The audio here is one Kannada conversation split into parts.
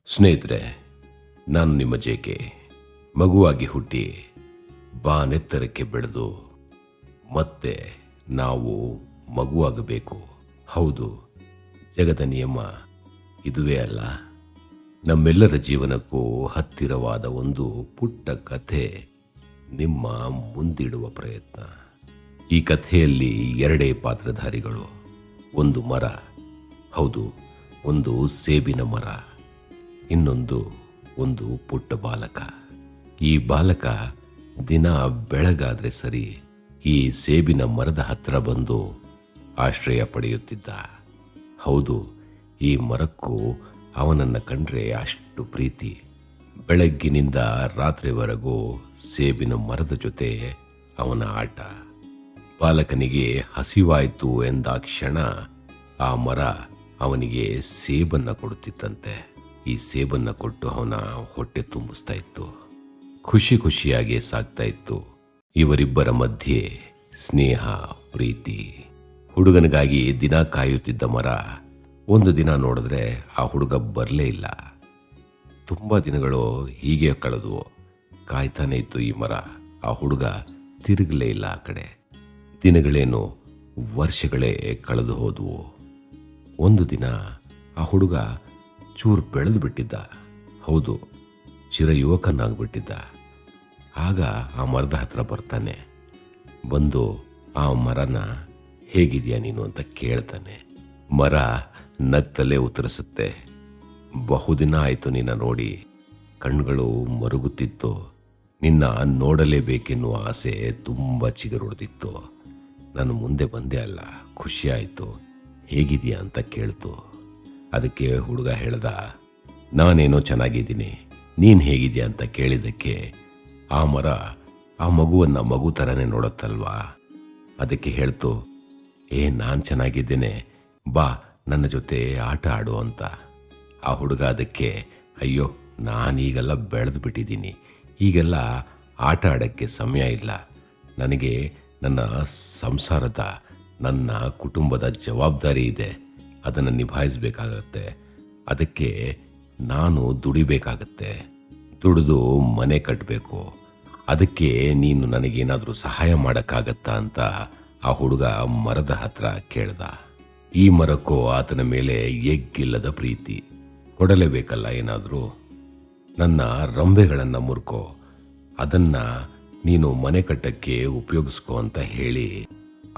ಸ್ನೇಹಿತರೆ, ನಾನು ನಿಮ್ಮ ಜೇಕೆ. ಮಗುವಾಗಿ ಹುಟ್ಟಿ ಬಾನೆತ್ತರಕ್ಕೆ ಬೆಳೆದು ಮತ್ತೆ ನಾವು ಮಗುವಾಗಬೇಕು. ಹೌದು, ಜಗದ ನಿಯಮ ಇದುವೇ ಅಲ್ಲ. ನಮ್ಮೆಲ್ಲರ ಜೀವನಕ್ಕೂ ಹತ್ತಿರವಾದ ಒಂದು ಪುಟ್ಟ ಕಥೆ ನಿಮ್ಮ ಮುಂದಿಡುವ ಪ್ರಯತ್ನ. ಈ ಕಥೆಯಲ್ಲಿ ಎರಡೇ ಪಾತ್ರಧಾರಿಗಳು. ಒಂದು ಮರ, ಹೌದು, ಒಂದು ಸೇಬಿನ ಮರ. ಇನ್ನೊಂದು ಒಂದು ಪುಟ್ಟ ಬಾಲಕ. ಈ ಬಾಲಕ ದಿನ ಬೆಳಗಾದ್ರೆ ಸರಿ ಈ ಸೇಬಿನ ಮರದ ಹತ್ರ ಬಂದು ಆಶ್ರಯ ಪಡೆಯುತ್ತಿದ್ದ. ಹೌದು, ಈ ಮರಕ್ಕೂ ಅವನನ್ನು ಕಂಡ್ರೆ ಅಷ್ಟು ಪ್ರೀತಿ. ಬೆಳಗ್ಗಿನಿಂದ ರಾತ್ರಿವರೆಗೂ ಸೇಬಿನ ಮರದ ಜೊತೆ ಅವನ ಆಟ. ಬಾಲಕನಿಗೆ ಹಸಿವಾಯಿತು ಎಂದ ಕ್ಷಣ ಆ ಮರ ಅವನಿಗೆ ಸೇಬನ್ನ ಕೊಡುತ್ತಿತ್ತಂತೆ. ಈ ಸೇಬನ್ನ ಕೊಟ್ಟು ಅವನ ಹೊಟ್ಟೆ ತುಂಬಿಸ್ತಾ ಇತ್ತು. ಖುಷಿ ಖುಷಿಯಾಗಿ ಸಾಗ್ತಾ ಇತ್ತು. ಇವರಿಬ್ಬರ ಮಧ್ಯೆ ಸ್ನೇಹ, ಪ್ರೀತಿ. ಹುಡುಗನಿಗಾಗಿ ದಿನ ಕಾಯುತ್ತಿದ್ದ ಮರ ಒಂದು ದಿನ ನೋಡಿದ್ರೆ ಆ ಹುಡುಗ ಬರಲೇ ಇಲ್ಲ. ತುಂಬ ದಿನಗಳು ಹೀಗೆ ಕಳೆದು ಕಾಯ್ತಾನೆ ಇತ್ತು ಈ ಮರ. ಆ ಹುಡುಗ ತಿರುಗಲೇ ಇಲ್ಲ ಆ ಕಡೆ. ದಿನಗಳೇನು ವರ್ಷಗಳೇ ಕಳೆದು ಹೋದವು. ಒಂದು ದಿನ ಆ ಹುಡುಗ ಚೂರು ಬೆಳೆದು ಬಿಟ್ಟಿದ್ದ. ಹೌದು, ಚಿರಯುವಕನಾಗ್ಬಿಟ್ಟಿದ್ದ. ಆಗ ಆ ಮರದ ಹತ್ರ ಬರ್ತಾನೆ. ಬಂದು ಆ ಮರನ ಹೇಗಿದೆಯಾ ನೀನು ಅಂತ ಕೇಳ್ತಾನೆ. ಮರ ನಗ್ತಲೇ ಉತ್ತರಿಸುತ್ತೆ. ಬಹುದಿನ ಆಯಿತು ನಿನ್ನ ನೋಡಿ, ಕಣ್ಗಳು ಮರುಗುತ್ತಿತ್ತು. ನಿನ್ನ ನೋಡಲೇಬೇಕೆನ್ನುವ ಆಸೆ ತುಂಬ ಚಿಗುರೊಡೆದಿತ್ತು. ನಾನು ಮುಂದೆ ಬಂದೆ ಅಲ್ಲ, ಖುಷಿಯಾಯಿತು. ಹೇಗಿದೆಯಾ ಅಂತ ಕೇಳ್ತು. ಅದಕ್ಕೆ ಹುಡುಗ ಹೇಳ್ದ, ನಾನೇನೋ ಚೆನ್ನಾಗಿದ್ದೀನಿ, ನೀನು ಹೇಗಿದೆಯಾ ಅಂತ ಕೇಳಿದ್ದಕ್ಕೆ ಆ ಮರ ಆ ಮಗುವನ್ನು ಮಗು ಥರನೇ ನೋಡುತ್ತಲ್ವಾ. ಅದಕ್ಕೆ ಹೇಳ್ತು, ನಾನು ಚೆನ್ನಾಗಿದ್ದೇನೆ, ಬಾ ನನ್ನ ಜೊತೆ ಆಟ ಆಡು ಅಂತ. ಆ ಹುಡುಗ ಅದಕ್ಕೆ, ಅಯ್ಯೋ, ನಾನೀಗೆಲ್ಲ ಬೆಳೆದು ಬಿಟ್ಟಿದ್ದೀನಿ, ಈಗೆಲ್ಲ ಆಟ ಆಡೋಕ್ಕೆ ಸಮಯ ಇಲ್ಲ. ನನಗೆ ನನ್ನ ಸಂಸಾರದ, ನನ್ನ ಕುಟುಂಬದ ಜವಾಬ್ದಾರಿ ಇದೆ, ಅದನ್ನು ನಿಭಾಯಿಸಬೇಕಾಗತ್ತೆ. ಅದಕ್ಕೆ ನಾನು ದುಡಿಬೇಕಾಗತ್ತೆ, ದುಡಿದು ಮನೆ ಕಟ್ಟಬೇಕು. ಅದಕ್ಕೆ ನೀನು ನನಗೇನಾದರೂ ಸಹಾಯ ಮಾಡೋಕ್ಕಾಗತ್ತಾ ಅಂತ ಆ ಹುಡುಗ ಮರದ ಹತ್ರ ಕೇಳ್ದ. ಈ ಮರಕ್ಕೂ ಆತನ ಮೇಲೆ ಎಗ್ಗಿಲ್ಲದ ಪ್ರೀತಿ. ಕೊಡಲೇಬೇಕಲ್ಲ ಏನಾದರೂ. ನನ್ನ ರಂಬೆಗಳನ್ನು ಮುರ್ಕೋ, ಅದನ್ನು ನೀನು ಮನೆ ಕಟ್ಟಕ್ಕೆ ಉಪಯೋಗಿಸ್ಕೊ ಅಂತ ಹೇಳಿ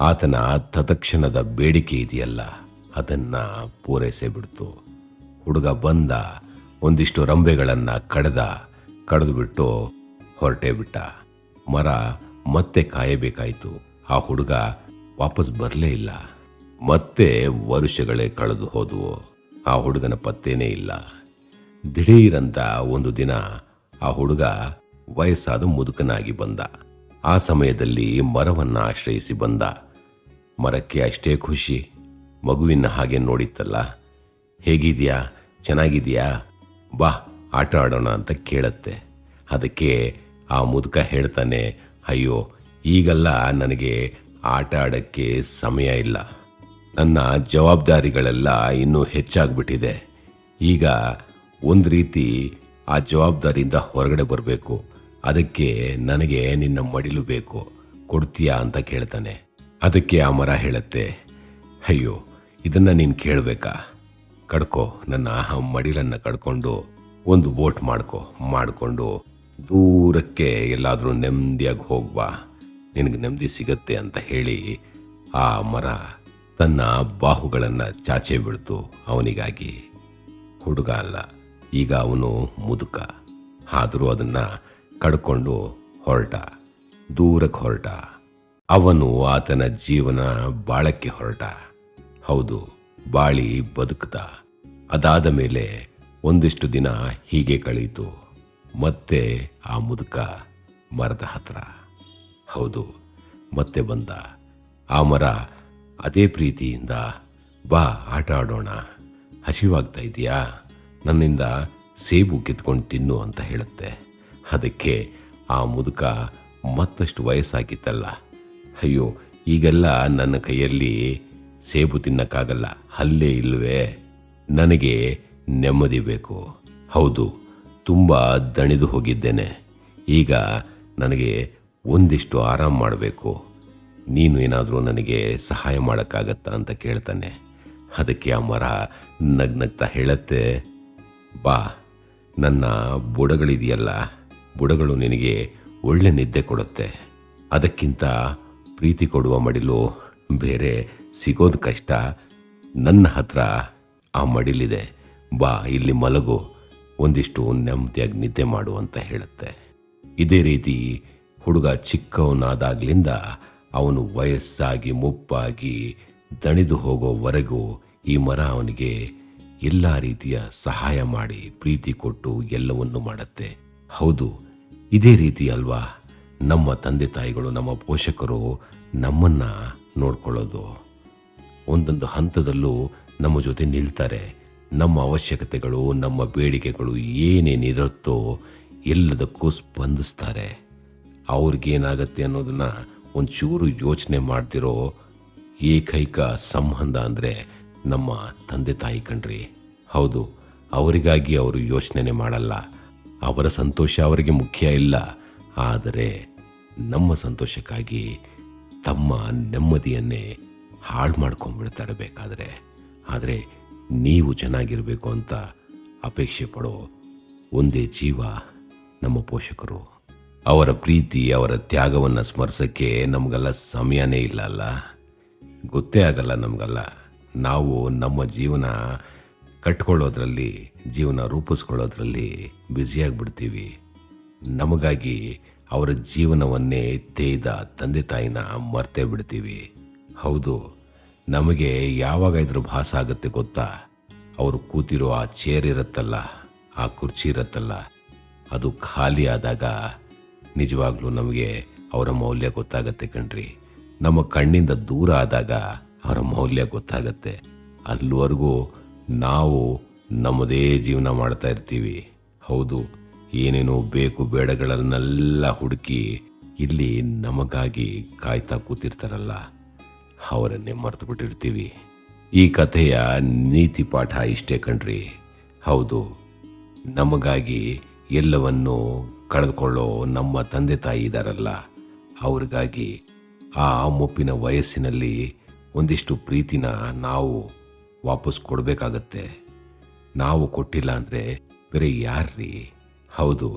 ಆತನ ತತ್ಕ್ಷಣದ ಬೇಡಿಕೆ ಇದೆಯಲ್ಲ ಅದನ್ನು ಪೂರೈಸೇ ಬಿಡ್ತು. ಹುಡುಗ ಬಂದ, ಒಂದಿಷ್ಟು ರಂಬೆಗಳನ್ನು ಕಡಿದು ಬಿಟ್ಟು ಹೊರಟೇ ಬಿಟ್ಟ. ಮರ ಮತ್ತೆ ಕಾಯಬೇಕಾಯಿತು. ಆ ಹುಡುಗ ವಾಪಸ್ ಬರಲೇ ಇಲ್ಲ. ಮತ್ತೆ ವರುಷಗಳೇ ಕಳೆದು ಹೋದವು. ಆ ಹುಡುಗನ ಪತ್ತೇನೇ ಇಲ್ಲ. ದಿಢೀರಂತ ಒಂದು ದಿನ ಆ ಹುಡುಗ ವಯಸ್ಸಾದ ಮುದುಕನಾಗಿ ಬಂದ. ಆ ಸಮಯದಲ್ಲಿ ಮರವನ್ನು ಆಶ್ರಯಿಸಿ ಬಂದ. ಮರಕ್ಕೆ ಅಷ್ಟೇ ಖುಷಿ. ಮಗುವಿನ ಹಾಗೆ ನೋಡಿತ್ತಲ್ಲ. ಹೇಗಿದೆಯಾ, ಚೆನ್ನಾಗಿದೆಯಾ, ಬಾ ಆಟ ಆಡೋಣ ಅಂತ ಕೇಳತ್ತೆ. ಅದಕ್ಕೆ ಆ ಮುದುಕ ಹೇಳ್ತಾನೆ, ಅಯ್ಯೋ, ಈಗೆಲ್ಲ ನನಗೆ ಆಟ ಆಡೋಕ್ಕೆ ಸಮಯ ಇಲ್ಲ. ನನ್ನ ಜವಾಬ್ದಾರಿಗಳೆಲ್ಲ ಇನ್ನೂ ಹೆಚ್ಚಾಗ್ಬಿಟ್ಟಿದೆ. ಈಗ ಒಂದು ರೀತಿ ಆ ಜವಾಬ್ದಾರಿಯಿಂದ ಹೊರಗಡೆ ಬರಬೇಕು. ಅದಕ್ಕೆ ನನಗೆ ನಿನ್ನ ಮಡಿಲು ಬೇಕು, ಕೊಡ್ತೀಯಾ ಅಂತ ಕೇಳ್ತಾನೆ. ಅದಕ್ಕೆ ಆ ಮರ ಹೇಳುತ್ತೆ, ಅಯ್ಯೋ, ಇದನ್ನು ನೀನು ಕೇಳಬೇಕಾ? ಕಡ್ಕೊ, ನನ್ನ ಮಡಿಲನ್ನು ಕಡ್ಕೊಂಡು ಒಂದು ಬೋಟ್ ಮಾಡಿಕೊಂಡು ದೂರಕ್ಕೆ ಎಲ್ಲಾದರೂ ನೆಮ್ಮದಿಯಾಗಿ ಹೋಗ್ಬಾ, ನಿನಗೆ ನೆಮ್ಮದಿ ಸಿಗತ್ತೆ ಅಂತ ಹೇಳಿ ಆ ಮರ ತನ್ನ ಬಾಹುಗಳನ್ನು ಚಾಚೆ ಬಿಡ್ತು ಅವನಿಗಾಗಿ. ಹುಡುಗ ಅಲ್ಲ, ಈಗ ಅವನು ಮುದುಕ. ಆದರೂ ಅದನ್ನು ಕಡ್ಕೊಂಡು ದೂರಕ್ಕೆ ಹೊರಟ. ಅವನು ಆತನ ಜೀವನ ಬಾಳಕ್ಕೆ ಹೊರಟ. ಹೌದು, ಬಾಳಿ ಬದುಕ್ತ. ಅದಾದ ಮೇಲೆ ಒಂದಿಷ್ಟು ದಿನ ಹೀಗೆ ಕಳೀತು. ಮತ್ತೆ ಆ ಮುದುಕ ಮರದ ಹತ್ರ, ಹೌದು, ಮತ್ತೆ ಬಂದ. ಆ ಮರ ಅದೇ ಪ್ರೀತಿಯಿಂದ, ಬಾ ಆಟ ಆಡೋಣ, ಹಸಿವಾಗ್ತಾ ಇದೆಯಾ, ನನ್ನಿಂದ ಸೇಬು ಕಿತ್ಕೊಂಡು ತಿನ್ನು ಅಂತ ಹೇಳುತ್ತೆ. ಅದಕ್ಕೆ ಆ ಮುದುಕ ಮತ್ತಷ್ಟು ವಯಸ್ಸಾಗಿತ್ತಲ್ಲ, ಅಯ್ಯೋ, ಈಗೆಲ್ಲ ನನ್ನ ಕೈಯಲ್ಲಿ ಸೇಬು ತಿನ್ನಕ್ಕಾಗಲ್ಲ, ಹಲ್ಲೇ ಇಲ್ವೇ, ನನಗೆ ನೆಮ್ಮದಿ ಬೇಕು, ಹೌದು, ತುಂಬ ದಣಿದು ಹೋಗಿದ್ದೇನೆ. ಈಗ ನನಗೆ ಒಂದಿಷ್ಟು ಆರಾಮ್ ಮಾಡಬೇಕು. ನೀನು ಏನಾದರೂ ನನಗೆ ಸಹಾಯ ಮಾಡೋಕ್ಕಾಗತ್ತಾ ಅಂತ ಕೇಳ್ತಾನೆ. ಅದಕ್ಕೆ ಆ ಮರ ನಗ್ನಗ್ತಾ ಹೇಳತ್ತೆ, ಬಾ, ನನ್ನ ಬುಡಗಳಿದೆಯಲ್ಲ, ಬುಡಗಳು ನಿನಗೆ ಒಳ್ಳೆ ನಿದ್ದೆ ಕೊಡುತ್ತೆ. ಅದಕ್ಕಿಂತ ಪ್ರೀತಿ ಕೊಡುವ ಮಡಿಲು ಬೇರೆ ಸಿಗೋದು ಕಷ್ಟ. ನನ್ನ ಹತ್ರ ಆ ಮಡಿಲಿದೆ, ಬಾ ಇಲ್ಲಿ ಮಲಗು, ಒಂದಿಷ್ಟು ನೆಮ್ಮದಿಯಾಗಿ ನಿದ್ದೆ ಮಾಡು ಅಂತ ಹೇಳುತ್ತೆ. ಇದೇ ರೀತಿ ಹುಡುಗ ಚಿಕ್ಕವನಾದಾಗ್ಲಿಂದ ಅವನು ವಯಸ್ಸಾಗಿ ಮುಪ್ಪಾಗಿ ದಣಿದು ಹೋಗೋವರೆಗೂ ಈ ಮರ ಅವನಿಗೆ ಎಲ್ಲ ರೀತಿಯ ಸಹಾಯ ಮಾಡಿ ಪ್ರೀತಿ ಕೊಟ್ಟು ಎಲ್ಲವನ್ನೂ ಮಾಡುತ್ತೆ. ಹೌದು, ಇದೇ ರೀತಿ ಅಲ್ವಾ ನಮ್ಮ ತಂದೆ ತಾಯಿಗಳು, ನಮ್ಮ ಪೋಷಕರು ನಮ್ಮನ್ನ ನೋಡ್ಕೊಳ್ಳೋದು. ಒಂದೊಂದು ಹಂತದಲ್ಲೂ ನಮ್ಮ ಜೊತೆ ನಿಲ್ತಾರೆ. ನಮ್ಮ ಅವಶ್ಯಕತೆಗಳು, ನಮ್ಮ ಬೇಡಿಕೆಗಳು ಏನೇನಿರುತ್ತೋ ಎಲ್ಲದಕ್ಕೂ ಸ್ಪಂದಿಸ್ತಾರೆ. ಅವ್ರಿಗೇನಾಗತ್ತೆ ಅನ್ನೋದನ್ನ ಒಂಚೂರು ಯೋಚನೆ ಮಾಡ್ತಿರೋ ಏಕೈಕ ಸಂಬಂಧ ಅಂದರೆ ನಮ್ಮ ತಂದೆ ತಾಯಿ ಕಣ್ರಿ. ಹೌದು, ಅವರಿಗಾಗಿ ಅವರು ಯೋಚನೆ ಮಾಡಲ್ಲ. ಅವರ ಸಂತೋಷ ಅವರಿಗೆ ಮುಖ್ಯ ಇಲ್ಲ. ಆದರೆ ನಮ್ಮ ಸಂತೋಷಕ್ಕಾಗಿ ತಮ್ಮ ನೆಮ್ಮದಿಯನ್ನೇ ಹಾಳು ಮಾಡ್ಕೊಂಡ್ಬಿಡ್ತಾರೆ ಬೇಕಾದರೆ. ಆದರೆ ನೀವು ಚೆನ್ನಾಗಿರಬೇಕು ಅಂತ ಅಪೇಕ್ಷೆ ಪಡೋ ಒಂದೇ ಜೀವ ನಮ್ಮ ಪೋಷಕರು. ಅವರ ಪ್ರೀತಿ, ಅವರ ತ್ಯಾಗವನ್ನು ಸ್ಮರಿಸೋಕ್ಕೆ ನಮಗೆಲ್ಲ ಸಮಯನೇ ಇಲ್ಲ ಅಲ್ಲ, ಗೊತ್ತೇ ಆಗಲ್ಲ ನಮಗೆಲ್ಲ. ನಾವು ನಮ್ಮ ಜೀವನ ಕಟ್ಕೊಳ್ಳೋದ್ರಲ್ಲಿ, ಜೀವನ ರೂಪಿಸ್ಕೊಳ್ಳೋದ್ರಲ್ಲಿ ಬ್ಯುಸಿಯಾಗಿಬಿಡ್ತೀವಿ. ನಮಗಾಗಿ ಅವರ ಜೀವನವನ್ನೇ ತೇಯ್ದ ತಂದೆ ತಾಯಿನ ಮರ್ತೇ ಬಿಡ್ತೀವಿ. ಹೌದು, ನಮಗೆ ಯಾವಾಗ ಇದ್ರ ಭಾಸ ಆಗುತ್ತೆ ಗೊತ್ತಾ? ಅವರು ಕೂತಿರೋ ಆ ಚೇರ್ ಇರುತ್ತಲ್ಲ, ಆ ಕುರ್ಚಿ ಇರುತ್ತಲ್ಲ, ಅದು ಖಾಲಿ ಆದಾಗ ನಿಜವಾಗ್ಲೂ ನಮಗೆ ಅವರ ಮೌಲ್ಯ ಗೊತ್ತಾಗತ್ತೆ ಕಣ್ರಿ. ನಮ್ಮ ಕಣ್ಣಿಂದ ದೂರ ಆದಾಗ ಅವರ ಮೌಲ್ಯ ಗೊತ್ತಾಗತ್ತೆ. ಅಲ್ಲಿವರೆಗೂ ನಾವು ನಮ್ಮದೇ ಜೀವನ ಮಾಡ್ತಾ ಇರ್ತೀವಿ. ಹೌದು, ಏನೇನೋ ಬೇಕು ಬೇಡಗಳನ್ನೆಲ್ಲ ಹುಡುಕಿ ಇಲ್ಲಿ ನಮಗಾಗಿ ಕಾಯ್ತಾ ಕೂತಿರ್ತಾರಲ್ಲ, ಅವರನ್ನೇ ಮರೆತು ಬಿಟ್ಟಿರ್ತೀವಿ. ಈ ಕಥೆಯ ನೀತಿ ಪಾಠ ಇಷ್ಟೇ ಕಣ್ರಿ. ಹೌದು, ನಮಗಾಗಿ ಎಲ್ಲವನ್ನೂ ಕಳೆದುಕೊಳ್ಳೋ ನಮ್ಮ ತಂದೆ ತಾಯಿ ಇದ್ದಾರಲ್ಲ, ಅವ್ರಿಗಾಗಿ ಆ ಮುಪ್ಪಿನ ವಯಸ್ಸಿನಲ್ಲಿ ಒಂದಿಷ್ಟು ಪ್ರೀತಿನ ನಾವು ವಾಪಸ್ ಕೊಡಬೇಕಾಗತ್ತೆ. ನಾವು ಕೊಟ್ಟಿಲ್ಲ ಅಂದರೆ ಬೇರೆ ಯಾರ್ರೀ? ಹೌದು,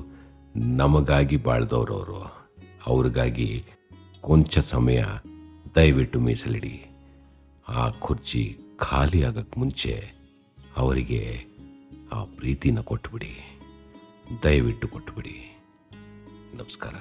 ನಮಗಾಗಿ ಬಾಳ್ದವ್ರವರು. ಅವ್ರಿಗಾಗಿ ಕೊಂಚ ಸಮಯ ದಯವಿಟ್ಟು ಮೀಸಲಿಡಿ. ಆ ಕುರ್ಚಿ ಖಾಲಿ ಆಗಕ್ಕೆ ಮುಂಚೆ ಅವರಿಗೆ ಆ ಪ್ರೀತಿನ ಕೊಟ್ಬಿಡಿ. ದಯವಿಟ್ಟು ಕೊಟ್ಬಿಡಿ. ನಮಸ್ಕಾರ.